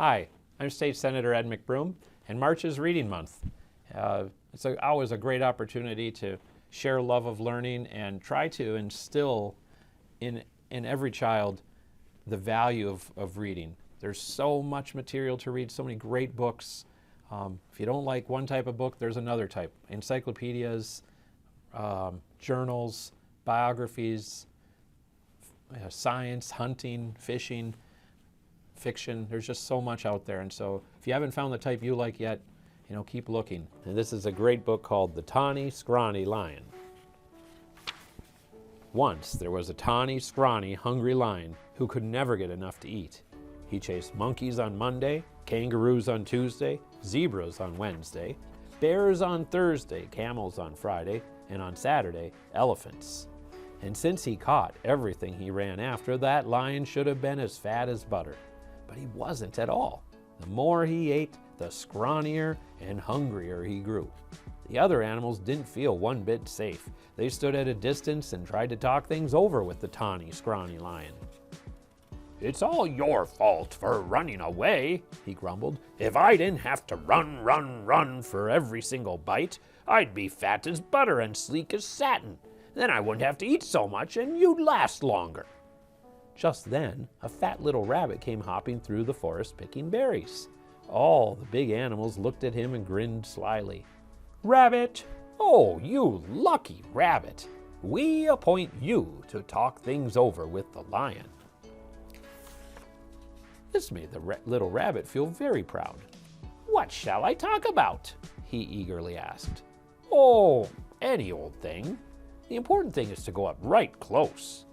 Hi, I'm State Senator Ed McBroom, and March is Reading Month. It's always a great opportunity to share love of learning and try to instill in every child the value of reading. There's so much material to read, so many great books. If you don't like one type of book, there's another type. Encyclopedias, journals, biographies, science, hunting, fishing, fiction. There's just so much out there. And so if you haven't found the type you like yet, keep looking. And this is a great book called The Tawny Scrawny Lion. Once there was a tawny, scrawny, hungry lion who could never get enough to eat. He chased monkeys on Monday, kangaroos on Tuesday, zebras on Wednesday, bears on Thursday, camels on Friday, and on Saturday, elephants. And since he caught everything he ran after, that lion should have been as fat as butter. But he wasn't at all. The more he ate, the scrawnier and hungrier he grew. The other animals didn't feel one bit safe. They stood at a distance and tried to talk things over with the tawny, scrawny lion. "It's all your fault for running away," he grumbled. "If I didn't have to run for every single bite, I'd be fat as butter and sleek as satin. Then I wouldn't have to eat so much and you'd last longer." Just then, a fat little rabbit came hopping through the forest picking berries. All the big animals looked at him and grinned slyly. "Rabbit, oh, you lucky rabbit. We appoint you to talk things over with the lion." This made the little rabbit feel very proud. "What shall I talk about?" he eagerly asked. "Oh, any old thing. The important thing is to go up right close."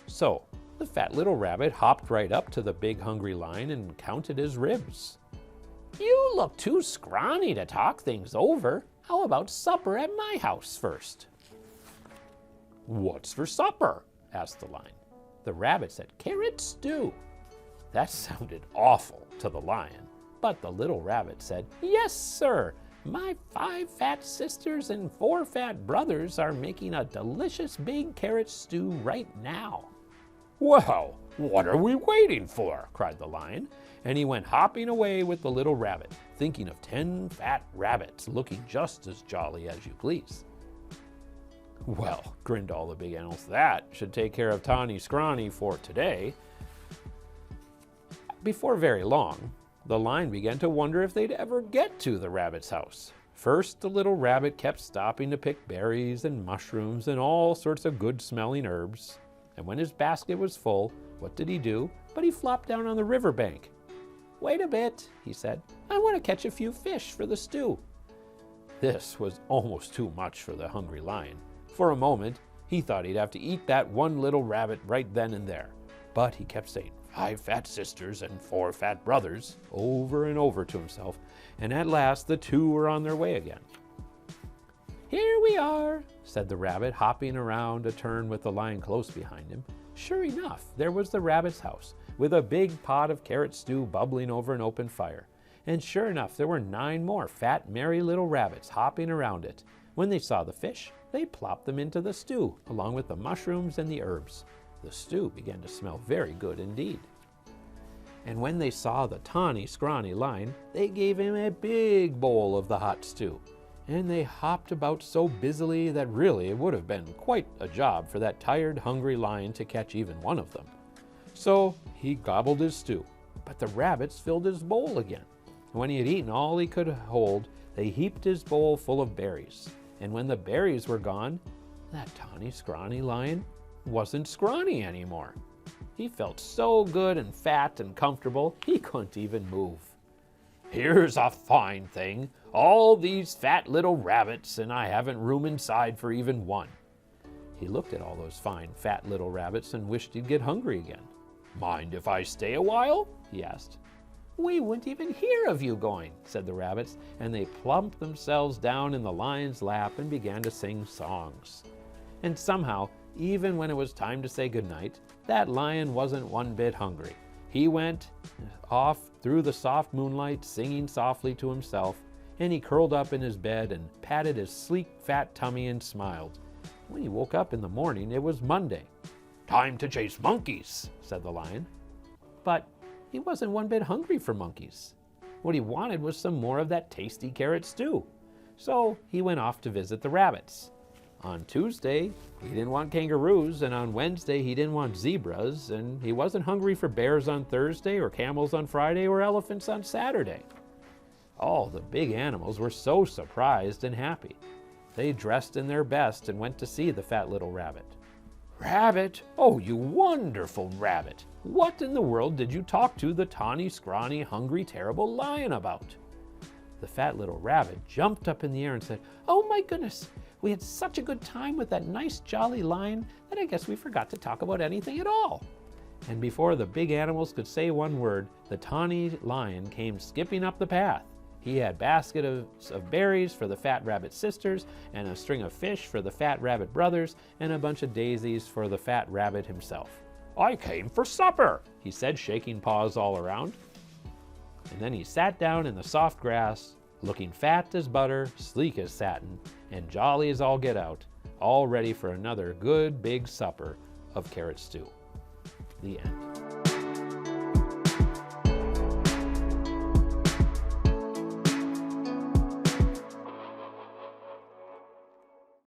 So the fat little rabbit hopped right up to the big hungry lion and counted his ribs. "You look too scrawny to talk things over. How about supper at my house first?" "What's for supper?" asked the lion. The rabbit said, "Carrot stew." That sounded awful to the lion, but the little rabbit said, "Yes, sir. My 5 fat sisters and 4 fat brothers are making a delicious big carrot stew right now." "Well, what are we waiting for?" cried the lion, and he went hopping away with the little rabbit, thinking of 10 fat rabbits looking just as jolly as you please. "Well," grinned all the big animals, "that should take care of Tawny Scrawny for today." Before very long, the lion began to wonder if they'd ever get to the rabbit's house. First, the little rabbit kept stopping to pick berries and mushrooms and all sorts of good-smelling herbs. And when his basket was full, what did he do? But he flopped down on the riverbank. "Wait a bit," he said. "I want to catch a few fish for the stew." This was almost too much for the hungry lion. For a moment, he thought he'd have to eat that one little rabbit right then and there. But he kept saying, 5 fat sisters and 4 fat brothers, over and over to himself, and at last the 2 were on their way again. "Here we are," said the rabbit, hopping around a turn with the lion close behind him. Sure enough, there was the rabbit's house, with a big pot of carrot stew bubbling over an open fire. And sure enough, there were 9 more fat, merry little rabbits hopping around it. When they saw the fish, they plopped them into the stew, along with the mushrooms and the herbs. The stew began to smell very good indeed. And when they saw the tawny, scrawny lion, they gave him a big bowl of the hot stew. And they hopped about so busily that really it would have been quite a job for that tired, hungry lion to catch even one of them. So he gobbled his stew, but the rabbits filled his bowl again. And when he had eaten all he could hold, they heaped his bowl full of berries. And when the berries were gone, that tawny, scrawny lion wasn't scrawny anymore. He felt so good and fat and comfortable, he couldn't even move. "Here's a fine thing. All these fat little rabbits, and I haven't room inside for even one." He looked at all those fine, fat little rabbits and wished he'd get hungry again. "Mind if I stay a while?" he asked. "We wouldn't even hear of you going," said the rabbits, and they plumped themselves down in the lion's lap and began to sing songs. And somehow, even when it was time to say goodnight, that lion wasn't one bit hungry. He went off through the soft moonlight, singing softly to himself, and he curled up in his bed and patted his sleek, fat tummy and smiled. When he woke up in the morning, it was Monday. "Time to chase monkeys," said the lion. "But he wasn't one bit hungry for monkeys. What he wanted was some more of that tasty carrot stew. So he went off to visit the rabbits. On Tuesday, he didn't want kangaroos, and on Wednesday, he didn't want zebras, and he wasn't hungry for bears on Thursday, or camels on Friday, or elephants on Saturday. All the big animals were so surprised and happy. They dressed in their best and went to see the fat little rabbit. "Rabbit? Oh, you wonderful rabbit! What in the world did you talk to the tawny, scrawny, hungry, terrible lion about?" The fat little rabbit jumped up in the air and said, "Oh my goodness, we had such a good time with that nice jolly lion that I guess we forgot to talk about anything at all." And before the big animals could say one word, the tawny lion came skipping up the path. He had baskets of berries for the fat rabbit sisters, and a string of fish for the fat rabbit brothers, and a bunch of daisies for the fat rabbit himself. "I came for supper," he said, shaking paws all around. And then he sat down in the soft grass, looking fat as butter, sleek as satin, and jolly as all get out, all ready for another good big supper of carrot stew. The end.